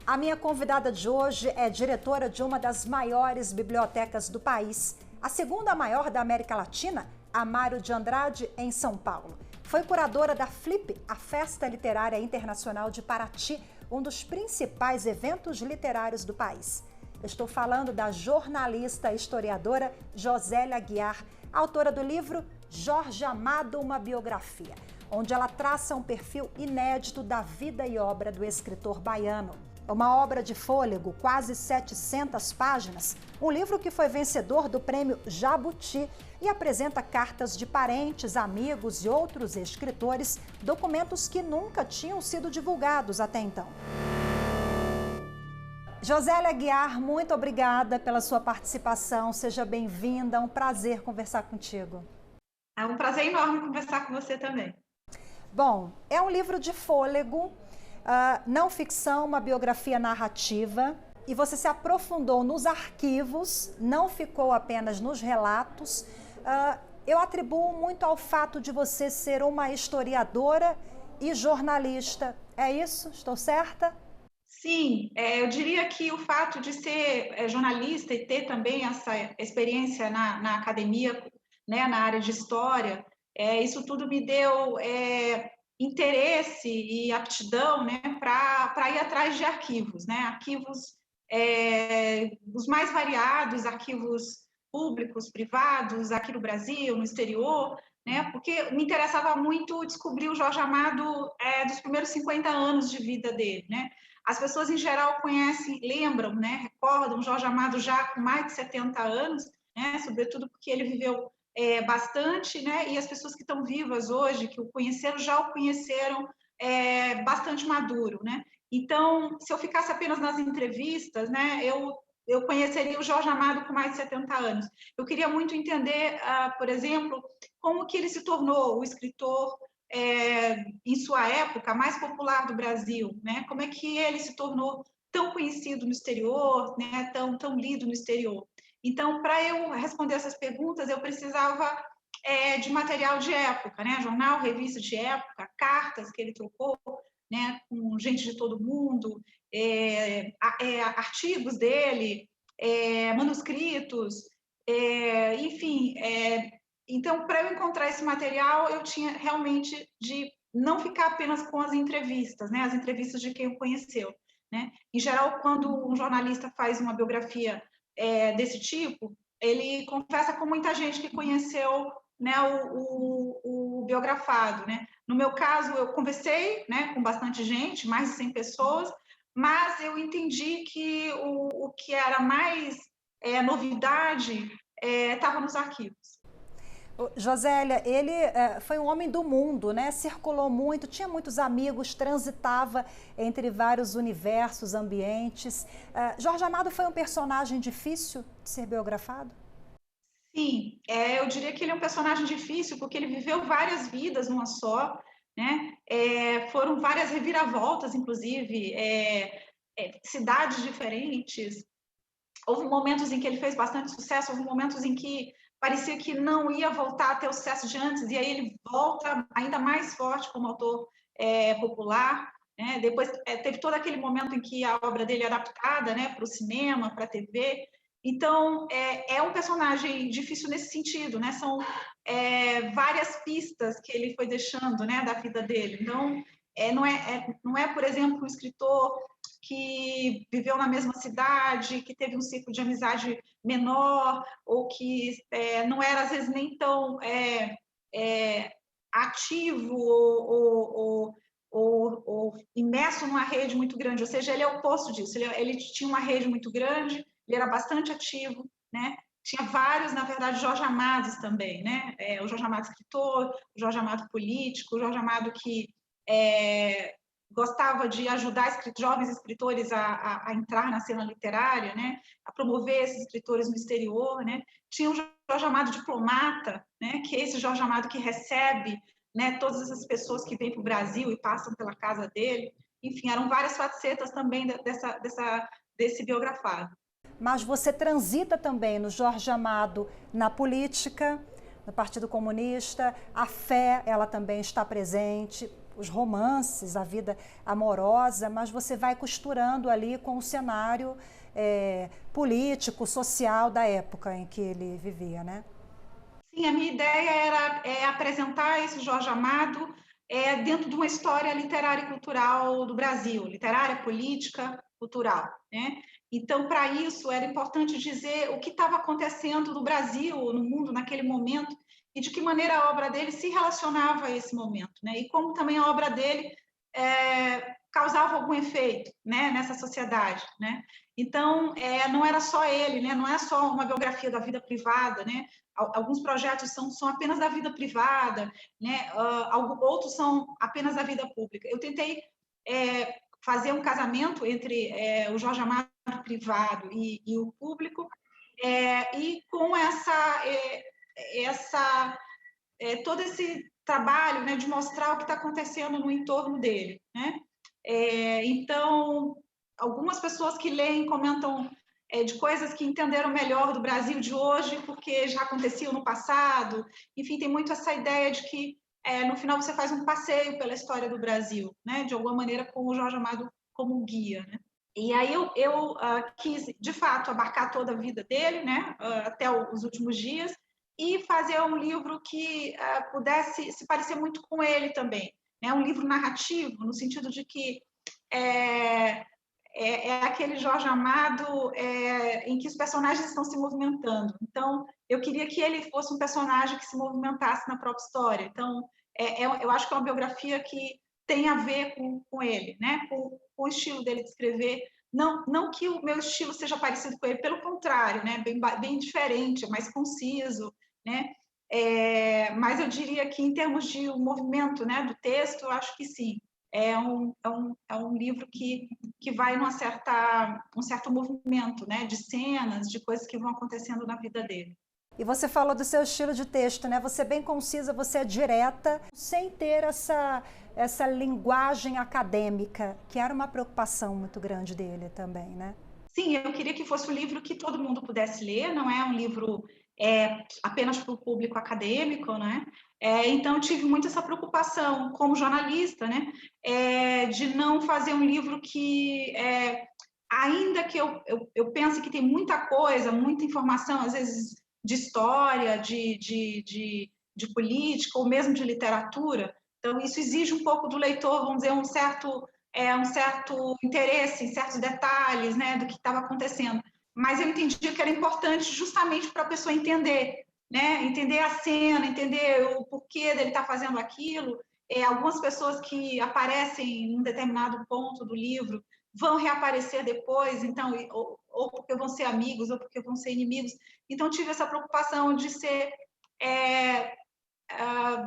A minha convidada de hoje é diretora de uma das maiores bibliotecas do país, a segunda maior da América Latina, Amário de Andrade, em São Paulo. Foi curadora da FLIP, a Festa Literária Internacional de Paraty, um dos principais eventos literários do país. Estou falando da jornalista e historiadora Josélia Aguiar, autora do livro Jorge Amado, uma biografia, onde ela traça um perfil inédito da vida e obra do escritor baiano. É uma obra de fôlego, quase 700 páginas, um livro que foi vencedor do prêmio Jabuti e apresenta cartas de parentes, amigos e outros escritores, documentos que nunca tinham sido divulgados até então. Josélia Aguiar, muito obrigada pela sua participação, seja bem-vinda, é um prazer conversar contigo. É um prazer enorme conversar com você também. Bom, é um livro de fôlego, não ficção, uma biografia narrativa, e você se aprofundou nos arquivos, não ficou apenas nos relatos. Eu atribuo muito ao fato de você ser uma historiadora e jornalista. É isso? Estou certa? Sim, eu diria que o fato de ser jornalista e ter também essa experiência na academia, né, na área de história, isso tudo me deu interesse e aptidão, né, para ir atrás de arquivos, né, arquivos os mais variados, arquivos públicos, privados, aqui no Brasil, no exterior, né, porque me interessava muito descobrir o Jorge Amado dos primeiros 50 anos de vida dele, né. As pessoas, em geral, conhecem, lembram, né, recordam Jorge Amado já com mais de 70 anos, né, sobretudo porque ele viveu bastante, né, e as pessoas que estão vivas hoje, que o conheceram, já o conheceram bastante maduro, né. Então, se eu ficasse apenas nas entrevistas, né, eu conheceria o Jorge Amado com mais de 70 anos. Eu queria muito entender, por exemplo, como que ele se tornou o escritor em sua época, mais popular do Brasil, né? Como é que ele se tornou tão conhecido no exterior, né? Tão lido no exterior. Então, para eu responder essas perguntas, eu precisava de material de época, né? Jornal, revista de época, cartas que ele trocou, né? Com gente de todo mundo, artigos dele, manuscritos, enfim. Então, para eu encontrar esse material, eu tinha realmente de não ficar apenas com as entrevistas, né? As entrevistas de quem o conheceu, né? Em geral, quando um jornalista faz uma biografia desse tipo, ele conversa com muita gente que conheceu, né, o biografado, né? No meu caso, eu conversei, né, com bastante gente, mais de 100 pessoas, mas eu entendi que o que era mais novidade estava nos arquivos. Josélia, ele foi um homem do mundo, né? Circulou muito, tinha muitos amigos, transitava entre vários universos, ambientes. Jorge Amado foi um personagem difícil de ser biografado? Sim, eu diria que ele é um personagem difícil porque ele viveu várias vidas numa só, né? Foram várias reviravoltas, inclusive, cidades diferentes. Houve momentos em que ele fez bastante sucesso, houve momentos em que parecia que não ia voltar a ter o sucesso de antes, e aí ele volta ainda mais forte como autor popular, né? Depois teve todo aquele momento em que a obra dele é adaptada, né, para o cinema, para a TV. Então, é um personagem difícil nesse sentido, né? São várias pistas que ele foi deixando, né, da vida dele. Então, não é, por exemplo, um escritor que viveu na mesma cidade, que teve um ciclo de amizade menor, ou que não era, às vezes, nem tão ativo ou imerso numa rede muito grande. Ou seja, ele é o oposto disso. Ele tinha uma rede muito grande, ele era bastante ativo, né? Tinha vários, na verdade, Jorge Amados também, né? O Jorge Amado escritor, o Jorge Amado político, o Jorge Amado que gostava de ajudar jovens escritores a entrar na cena literária, né? A promover esses escritores no exterior, né? Tinha o Jorge Amado diplomata, né? Que é esse Jorge Amado que recebe, né, todas essas pessoas que vêm para o Brasil e passam pela casa dele. Enfim, eram várias facetas também desse biografado. Mas você transita também no Jorge Amado na política, no Partido Comunista, a fé, ela também está presente. os romances, a vida amorosa, mas você vai costurando ali com o cenário político, social da época em que ele vivia, né? Sim, a minha ideia era apresentar esse Jorge Amado dentro de uma história literária e cultural do Brasil, literária, política, cultural, né? Então, para isso, era importante dizer o que estava acontecendo no Brasil, no mundo, naquele momento, e de que maneira a obra dele se relacionava a esse momento, né? E como também a obra dele causava algum efeito, né, nessa sociedade, né? Então, não era só ele, né? Não é só uma biografia da vida privada, né? Alguns projetos são apenas da vida privada, né? Outros são apenas da vida pública. Eu tentei fazer um casamento entre o Jorge Amado privado e o público, e com todo esse trabalho, né, de mostrar o que está acontecendo no entorno dele, né? Então, algumas pessoas que leem comentam de coisas que entenderam melhor do Brasil de hoje, porque já aconteciam no passado. Enfim, tem muito essa ideia de que, no final, você faz um passeio pela história do Brasil, né? De alguma maneira, com o Jorge Amado como guia, né? E aí eu quis, de fato, abarcar toda a vida dele, né? Até os últimos dias, e fazer um livro que pudesse se parecer muito com ele também. É um livro narrativo, no sentido de que é aquele Jorge Amado em que os personagens estão se movimentando. Então, eu queria que ele fosse um personagem que se movimentasse na própria história. Então, eu acho que é uma biografia que tem a ver com ele, né? Com o estilo dele de escrever. Não que o meu estilo seja parecido com ele, pelo contrário, né? Bem diferente, é mais conciso, né? Mas eu diria que, em termos de movimento, né, do texto, eu acho que sim. É um livro que vai num certo movimento, né, de cenas, de coisas que vão acontecendo na vida dele. E você falou do seu estilo de texto, né? Você é bem concisa, você é direta, sem ter essa linguagem acadêmica, que era uma preocupação muito grande dele também, né? Sim, eu queria que fosse um livro que todo mundo pudesse ler, não é um livro apenas para o público acadêmico, né? Então, eu tive muito essa preocupação como jornalista, né? De não fazer um livro que, ainda que eu pense que tem muita coisa, muita informação, às vezes de história, de política, ou mesmo de literatura, então isso exige um pouco do leitor, vamos dizer, um certo interesse em certos detalhes, né, do que estava acontecendo. Mas eu entendi que era importante justamente para a pessoa entender, né, entender a cena, entender o porquê dele estar fazendo aquilo. Algumas pessoas que aparecem em um determinado ponto do livro vão reaparecer depois, então, ou porque vão ser amigos, ou porque vão ser inimigos. Então, tive essa preocupação de ser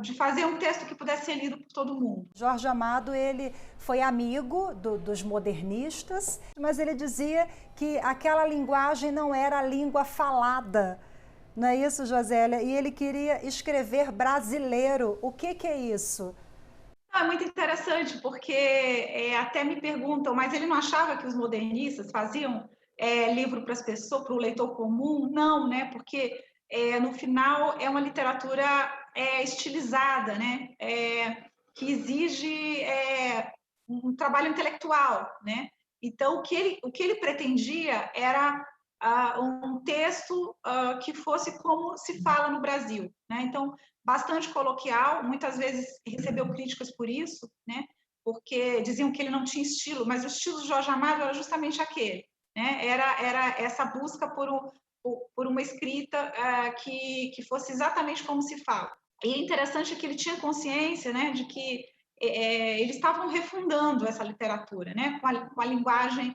de fazer um texto que pudesse ser lido por todo mundo. Jorge Amado, ele foi amigo dos modernistas, mas ele dizia que aquela linguagem não era a língua falada. Não é isso, Josélia? E ele queria escrever brasileiro. O que é isso? É muito interessante, porque até me perguntam, mas ele não achava que os modernistas faziam livro para as pessoas, para o leitor comum? Não, né? Porque no final é uma literatura estilizada, né? Que exige um trabalho intelectual, né? Então, o que ele pretendia era um texto que fosse como se fala no Brasil, né? Então, bastante coloquial, muitas vezes recebeu críticas por isso, né? Porque diziam que ele não tinha estilo, mas o estilo de Jorge Amado era justamente aquele, né? Era essa busca por uma escrita que fosse exatamente como se fala. E é interessante que ele tinha consciência, né, de que eles estavam refundando essa literatura, né, com a linguagem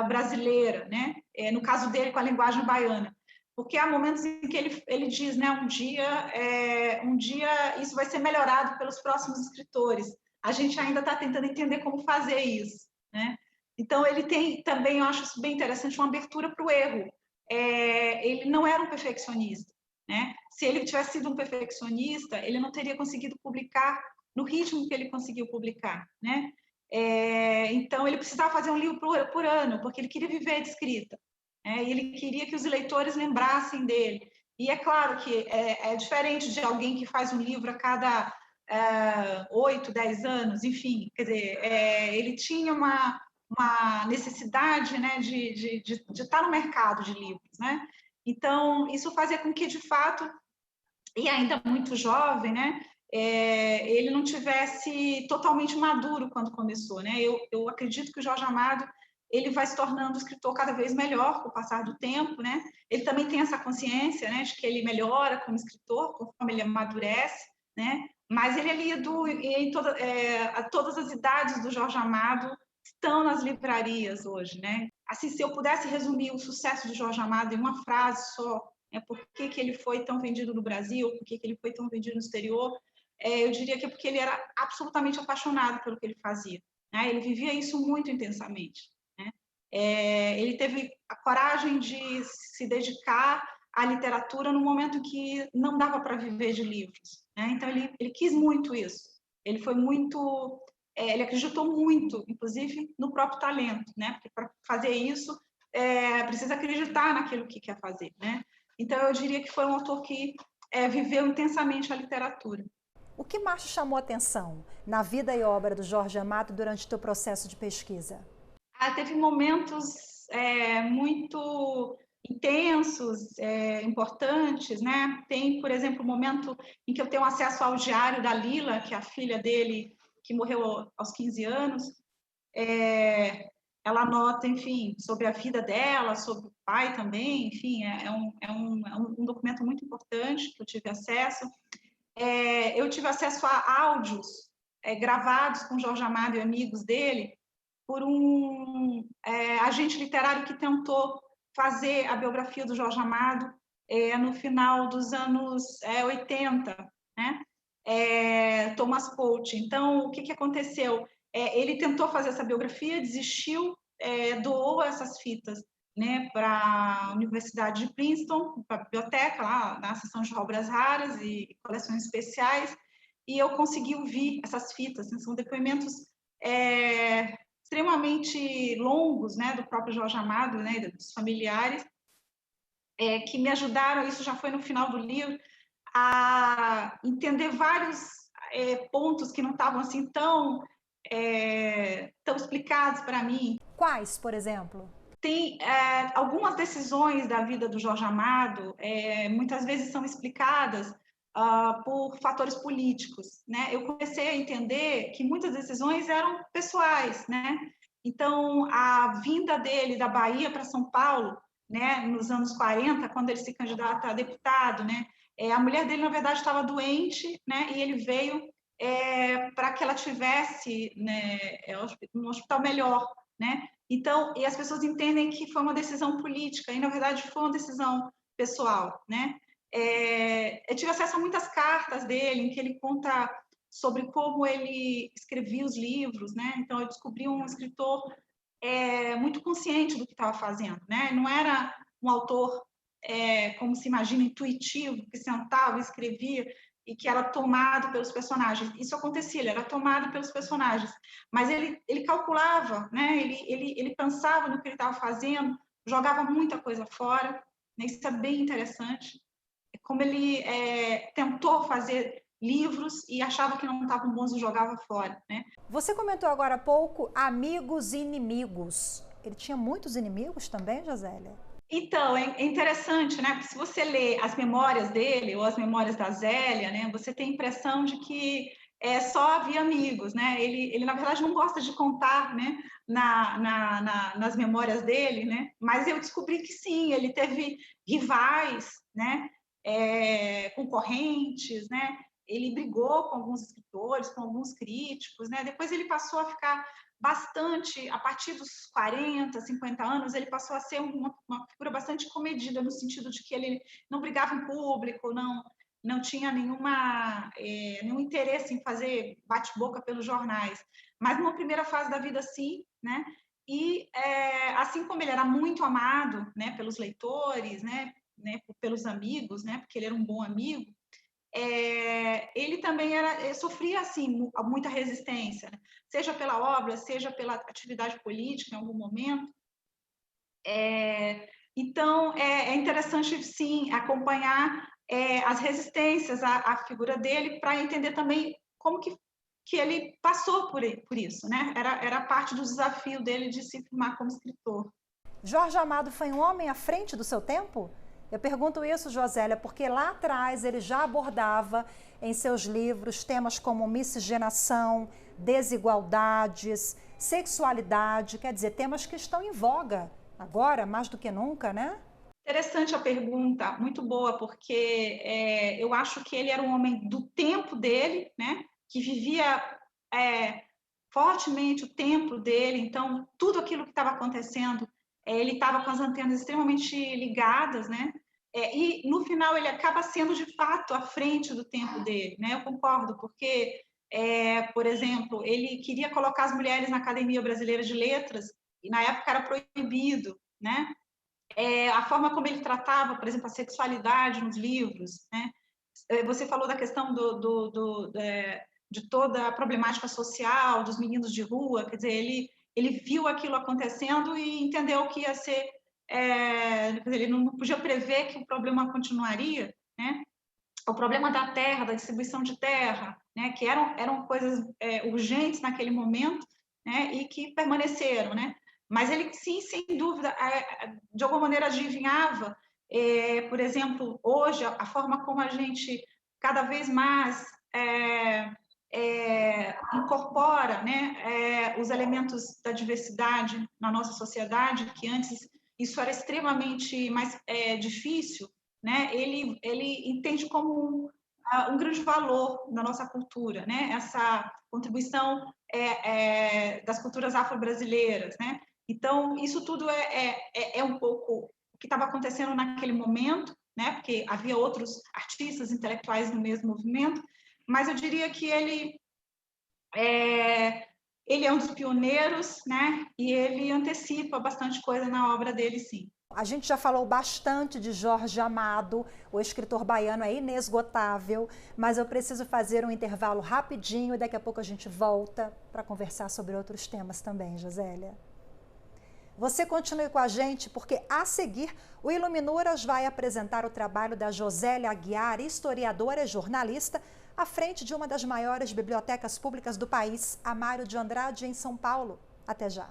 brasileira, né, no caso dele, com a linguagem baiana. Porque há momentos em que ele diz, né, um dia isso vai ser melhorado pelos próximos escritores. A gente ainda está tentando entender como fazer isso, né? Então, ele tem também, eu acho isso bem interessante, uma abertura para o erro. Ele não era um perfeccionista, né? Se ele tivesse sido um perfeccionista, ele não teria conseguido publicar no ritmo que ele conseguiu publicar, né? Então, ele precisava fazer um livro por ano, porque ele queria viver de escrita. E ele queria que os leitores lembrassem dele. E é claro que é diferente de alguém que faz um livro a cada 8, 10 anos, enfim, quer dizer, ele tinha uma necessidade, né, de estar no mercado de livros, né? Então, isso fazia com que, de fato, e ainda muito jovem, né, ele não tivesse totalmente maduro quando começou, né? Eu acredito que o Jorge Amado ele vai se tornando um escritor cada vez melhor com o passar do tempo, né? Ele também tem essa consciência, né, de que ele melhora como escritor conforme ele amadurece, né? Mas ele é lido a todas as idades do Jorge Amado estão nas livrarias hoje, né? Assim, se eu pudesse resumir o sucesso de Jorge Amado em uma frase só, por que ele foi tão vendido no Brasil, por que ele foi tão vendido no exterior, eu diria que é porque ele era absolutamente apaixonado pelo que ele fazia, né? Ele vivia isso muito intensamente, né? Ele teve a coragem de se dedicar à literatura no momento que não dava para viver de livros, né? Então ele quis muito isso. Ele foi muito, ele acreditou muito, inclusive no próprio talento, né? Porque para fazer isso precisa acreditar naquilo que quer fazer, né? Então eu diria que foi um autor que viveu intensamente a literatura. O que mais te chamou a atenção na vida e obra do Jorge Amado durante o teu processo de pesquisa? Teve momentos muito intensos, importantes, né? Tem, por exemplo, o momento em que eu tenho acesso ao diário da Lila, que é a filha dele, que morreu aos 15 anos. Ela anota, enfim, sobre a vida dela, sobre o pai também, enfim, é um documento muito importante que eu tive acesso. Eu tive acesso a áudios gravados com Jorge Amado e amigos dele, por um agente literário que tentou fazer a biografia do Jorge Amado no final dos anos 80, né? Thomas Coach. Então, o que aconteceu? Ele tentou fazer essa biografia, desistiu, doou essas fitas, né, para a Universidade de Princeton, para a biblioteca, lá na seção de obras raras e coleções especiais, e eu consegui ouvir essas fitas, né? São depoimentos extremamente longos, né, do próprio Jorge Amado, né, dos familiares, que me ajudaram, isso já foi no final do livro, a entender vários pontos que não estavam assim tão explicados para mim. Quais, por exemplo? Tem algumas decisões da vida do Jorge Amado, muitas vezes são explicadas por fatores políticos, né? Eu comecei a entender que muitas decisões eram pessoais, né? Então, a vinda dele da Bahia para São Paulo, né, nos anos 40, quando ele se candidata a deputado, né? A mulher dele, na verdade, estava doente, né? E ele veio para que ela tivesse, né, um hospital melhor, né? Então, e as pessoas entendem que foi uma decisão política, e na verdade foi uma decisão pessoal, né? Eu tive acesso a muitas cartas dele, em que ele conta sobre como ele escrevia os livros, né? Então, eu descobri um escritor muito consciente do que estava fazendo, né? Não era um autor, como se imagina, intuitivo, que sentava e escrevia e que era tomado pelos personagens. Isso acontecia, ele era tomado pelos personagens, mas ele calculava, né? Ele pensava no que ele estava fazendo, jogava muita coisa fora, né? Isso é bem interessante. Como ele tentou fazer livros e achava que não estavam bons e jogava fora, né? Você comentou agora há pouco amigos e inimigos. Ele tinha muitos inimigos também, Josélia? Então, é interessante, né? Porque se você lê as memórias dele ou as memórias da Zélia, né, você tem a impressão de que só havia amigos, né? Ele, na verdade, não gosta de contar, né, nas memórias dele, né? Mas eu descobri que sim, ele teve rivais, né? Concorrentes, né? Ele brigou com alguns escritores, com alguns críticos, né? Depois ele passou a ficar bastante, a partir dos 40, 50 anos, ele passou a ser uma figura bastante comedida, no sentido de que ele não brigava em público, não tinha nenhum interesse em fazer bate-boca pelos jornais. Mas numa primeira fase da vida, sim, né? E assim como ele era muito amado, né, pelos leitores, né, pelos amigos, né, porque ele era um bom amigo, ele também sofria assim muita resistência, né? Seja pela obra, seja pela atividade política em algum momento. Então é interessante sim acompanhar as resistências à figura dele para entender também que ele passou por isso, né? Era parte do desafio dele de se firmar como escritor. Jorge Amado foi um homem à frente do seu tempo? Eu pergunto isso, Josélia, porque lá atrás ele já abordava em seus livros temas como miscigenação, desigualdades, sexualidade, quer dizer, temas que estão em voga agora, mais do que nunca, né? Interessante a pergunta, muito boa, porque eu acho que ele era um homem do tempo dele, né? Que vivia fortemente o tempo dele, então tudo aquilo que estava acontecendo, ele estava com as antenas extremamente ligadas, né? E no final ele acaba sendo de fato à frente do tempo dele, né? Eu concordo, porque, por exemplo, ele queria colocar as mulheres na Academia Brasileira de Letras e na época era proibido, né? A forma como ele tratava, por exemplo, a sexualidade nos livros, né? Você falou da questão de toda a problemática social, dos meninos de rua, quer dizer, ele viu aquilo acontecendo e entendeu que ia ser, ele não podia prever que o problema continuaria, né? O problema da terra, da distribuição de terra, né? Que eram coisas urgentes naquele momento, né? E que permaneceram, né? Mas ele, sim, sem dúvida, de alguma maneira adivinhava, por exemplo, hoje, a forma como a gente cada vez mais incorpora, né, os elementos da diversidade na nossa sociedade, que antes isso era extremamente mais difícil, né? Ele entende como um grande valor na nossa cultura, né? Essa contribuição das culturas afro-brasileiras, né? Então, isso tudo é um pouco o que estava acontecendo naquele momento, né? Porque havia outros artistas intelectuais no mesmo movimento, mas eu diria que ele é um dos pioneiros, né? E ele antecipa bastante coisa na obra dele, sim. A gente já falou bastante de Jorge Amado, o escritor baiano é inesgotável, mas eu preciso fazer um intervalo rapidinho e daqui a pouco a gente volta para conversar sobre outros temas também, Josélia. Você continue com a gente porque a seguir o Iluminuras vai apresentar o trabalho da Josélia Aguiar, historiadora e jornalista, à frente de uma das maiores bibliotecas públicas do país, a Mário de Andrade, em São Paulo. Até já.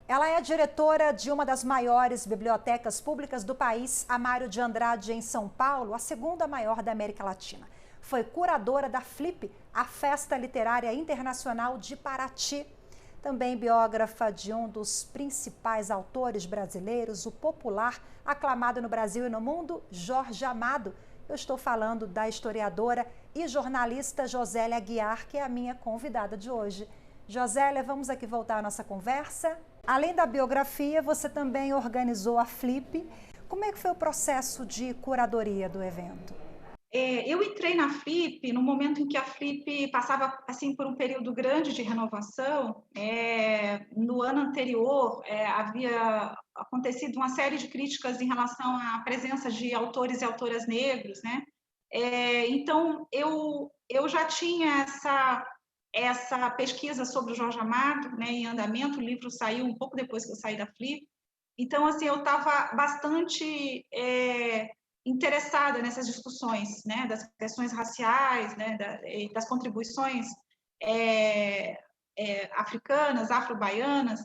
Ela é diretora de uma das maiores bibliotecas públicas do país, a Mário de Andrade, em São Paulo, a segunda maior da América Latina. Foi curadora da FLIP, a Festa Literária Internacional de Paraty. Também biógrafa de um dos principais autores brasileiros, o popular, aclamado no Brasil e no mundo, Jorge Amado. Eu estou falando da historiadora e jornalista Josélia Aguiar, que é a minha convidada de hoje. Josélia, vamos aqui voltar à nossa conversa. Além da biografia, você também organizou a FLIP. Como é que foi o processo de curadoria do evento? Eu entrei na FLIP no momento em que a FLIP passava assim por um período grande de renovação. No ano anterior, havia acontecido uma série de críticas em relação à presença de autores e autoras negros, né? Então, eu já tinha essa pesquisa sobre o Jorge Amado, né, em andamento. O livro saiu um pouco depois que eu saí da FLIP. Então, assim, eu estava bastante interessada nessas discussões, né, das questões raciais, né, das contribuições africanas, afro-baianas.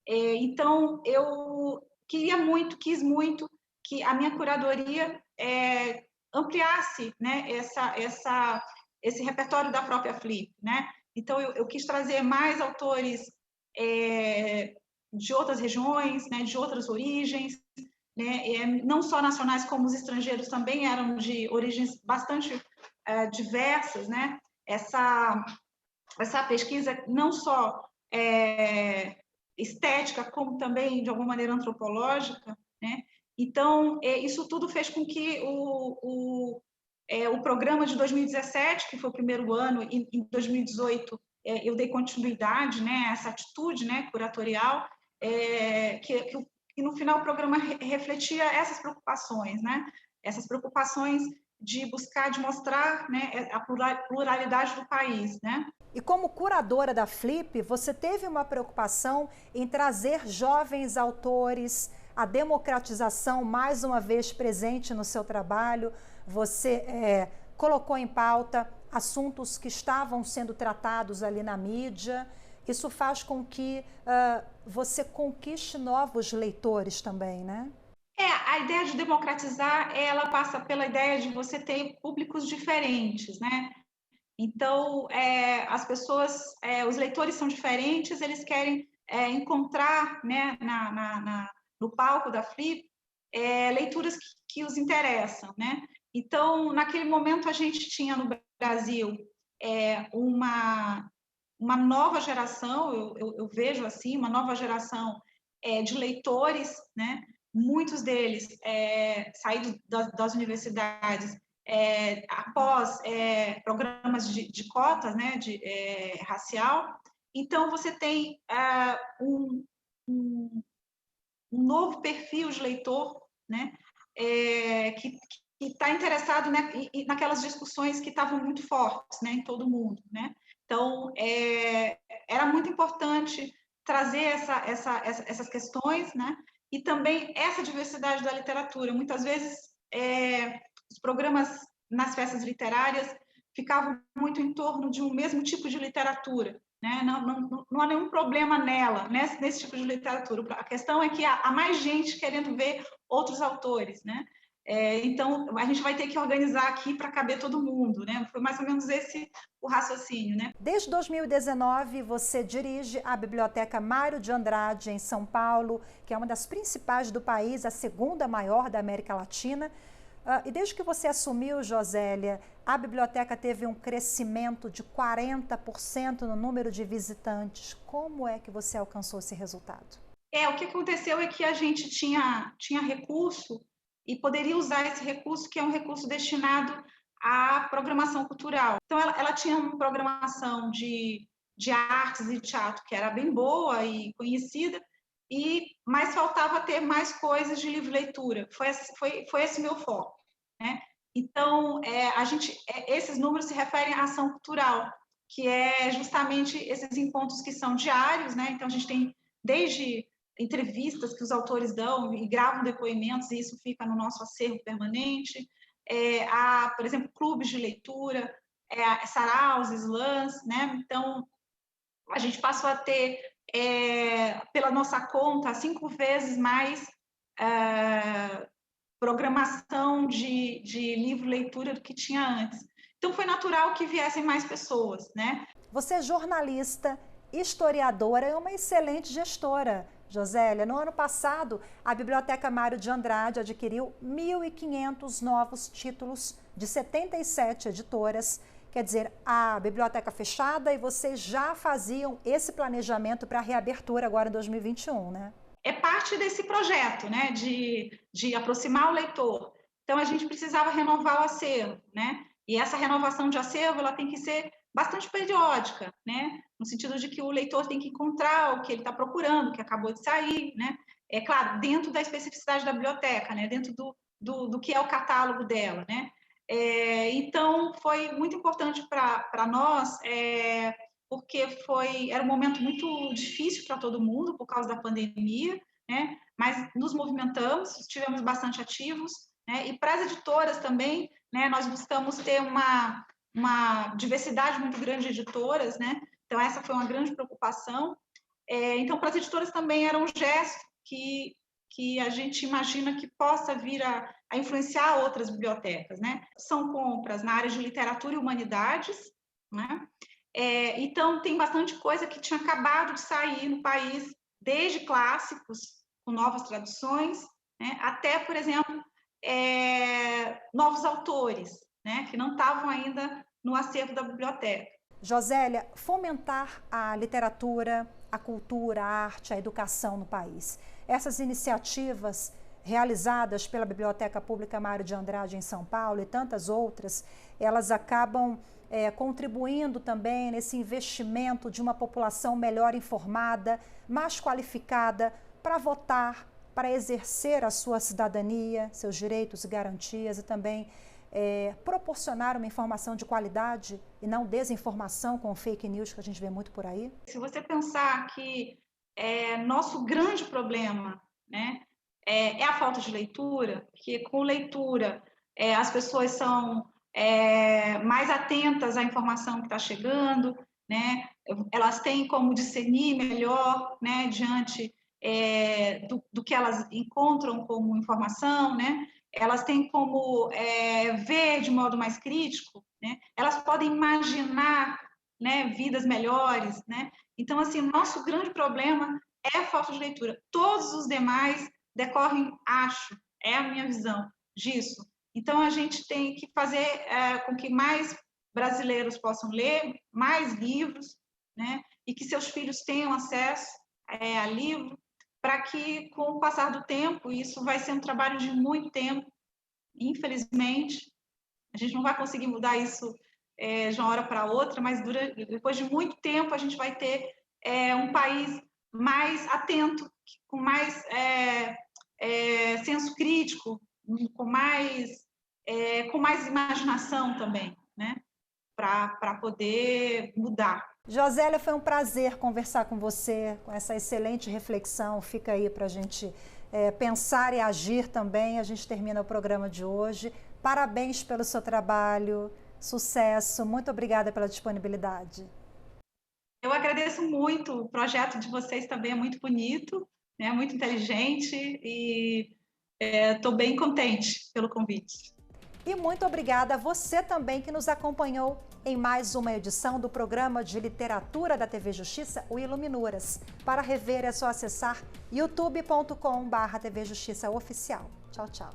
Então, eu quis muito que a minha curadoria ampliasse, né, esse repertório da própria FLIP, né? Então, eu quis trazer mais autores de outras regiões, né, de outras origens, né, não só nacionais, como os estrangeiros também eram de origens bastante diversas, né? Essa pesquisa não só estética, como também, de alguma maneira, antropológica, né? Então, isso tudo fez com que o programa de 2017, que foi o primeiro ano, e em 2018 eu dei continuidade, né, a essa atitude, né, curatorial, que no final o programa refletia essas preocupações, né? Essas preocupações de buscar, de mostrar, né, a pluralidade do país, né? E como curadora da Flip, você teve uma preocupação em trazer jovens autores, a democratização mais uma vez presente no seu trabalho. Você colocou em pauta assuntos que estavam sendo tratados ali na mídia. Isso faz com que você conquiste novos leitores também, né? A ideia de democratizar, ela passa pela ideia de você ter públicos diferentes, né? Então, as pessoas, os leitores são diferentes, eles querem encontrar, né, no palco da Flip, leituras que os interessam, né? Então, naquele momento, a gente tinha no Brasil uma nova geração, eu vejo assim, uma nova geração de leitores, né? Muitos deles saídos das universidades após programas de cotas, né, racial. Então, você tem um novo perfil de leitor, né, que está interessado, né, naquelas discussões que estavam muito fortes, né, em todo mundo, né. Então, era muito importante trazer essas questões, né, e também essa diversidade da literatura. Muitas vezes, os programas nas festas literárias ficavam muito em torno de um mesmo tipo de literatura, né? Não há nenhum problema nela, nesse tipo de literatura. A questão é que há mais gente querendo ver outros autores, né? Então, a gente vai ter que organizar aqui para caber todo mundo, né? Foi mais ou menos esse o raciocínio, né? Desde 2019, você dirige a Biblioteca Mário de Andrade, em São Paulo, que é uma das principais do país, a segunda maior da América Latina. E desde que você assumiu, Josélia, a biblioteca teve um crescimento de 40% no número de visitantes. Como é que você alcançou esse resultado? O que aconteceu é que a gente tinha recurso e poderia usar esse recurso, que é um recurso destinado à programação cultural. Então, ela tinha uma programação de artes e teatro que era bem boa e conhecida, mas faltava ter mais coisas de livro-leitura. Foi esse meu foco, né? Então, esses números se referem à ação cultural, que é justamente esses encontros que são diários, né? Então, a gente tem desde entrevistas que os autores dão e gravam depoimentos, e isso fica no nosso acervo permanente. Há, por exemplo, clubes de leitura, saraus, slams, né? Então, a gente passou a ter, pela nossa conta, 5 vezes mais programação de livro-leitura do que tinha antes. Então, foi natural que viessem mais pessoas, né? Você é jornalista, historiadora e uma excelente gestora, Josélia. No ano passado, a Biblioteca Mário de Andrade adquiriu 1.500 novos títulos de 77 editoras. Quer dizer, a biblioteca fechada, e vocês já faziam esse planejamento para a reabertura agora em 2021, né? É parte desse projeto, né, de aproximar o leitor. Então, a gente precisava renovar o acervo, né? E essa renovação de acervo, ela tem que ser bastante periódica, né? No sentido de que o leitor tem que encontrar o que ele está procurando, que acabou de sair, né? É claro, dentro da especificidade da biblioteca, né? Dentro do que é o catálogo dela, né? Então, foi muito importante para nós, porque era um momento muito difícil para todo mundo por causa da pandemia, né? Mas nos movimentamos, estivemos bastante ativos, né? E para as editoras também, né? Nós buscamos ter uma diversidade muito grande de editoras, né? Então, essa foi uma grande preocupação. Então, para as editoras também era um gesto que a gente imagina que possa vir a influenciar outras bibliotecas, né? São compras na área de literatura e humanidades, né? Então, tem bastante coisa que tinha acabado de sair no país, desde clássicos, com novas traduções, né? Até, por exemplo, novos autores, né? Que não estavam ainda no acervo da biblioteca. Josélia, fomentar a literatura, a cultura, a arte, a educação no país. Essas iniciativas realizadas pela Biblioteca Pública Mário de Andrade em São Paulo e tantas outras, elas acabam contribuindo também nesse investimento de uma população melhor informada, mais qualificada para votar, para exercer a sua cidadania, seus direitos e garantias, e também proporcionar uma informação de qualidade e não desinformação com fake news que a gente vê muito por aí? Se você pensar que nosso grande problema, né, é a falta de leitura, que com leitura as pessoas são mais atentas à informação que está chegando, né, elas têm como discernir melhor, né, diante do que elas encontram como informação, né, elas têm como ver de modo mais crítico, né, elas podem imaginar, né, vidas melhores, né. Então, assim, nosso grande problema é a falta de leitura. Todos os demais decorrem, acho, é a minha visão disso. Então, a gente tem que fazer com que mais brasileiros possam ler mais livros, né? E que seus filhos tenham acesso a livro, para que, com o passar do tempo, isso vai ser um trabalho de muito tempo, infelizmente, a gente não vai conseguir mudar isso de uma hora para outra, mas depois de muito tempo a gente vai ter um país mais atento, com mais senso crítico, com mais imaginação também, né? Para poder mudar. Josélia, foi um prazer conversar com você, com essa excelente reflexão. Fica aí para a gente pensar e agir também. A gente termina o programa de hoje. Parabéns pelo seu trabalho, sucesso, muito obrigada pela disponibilidade. Eu agradeço muito, o projeto de vocês também é muito bonito, né? Muito inteligente e estou bem contente pelo convite. E muito obrigada a você também que nos acompanhou em mais uma edição do programa de literatura da TV Justiça, o Iluminuras. Para rever é só acessar youtube.com/TV Justiça Oficial. Tchau, tchau.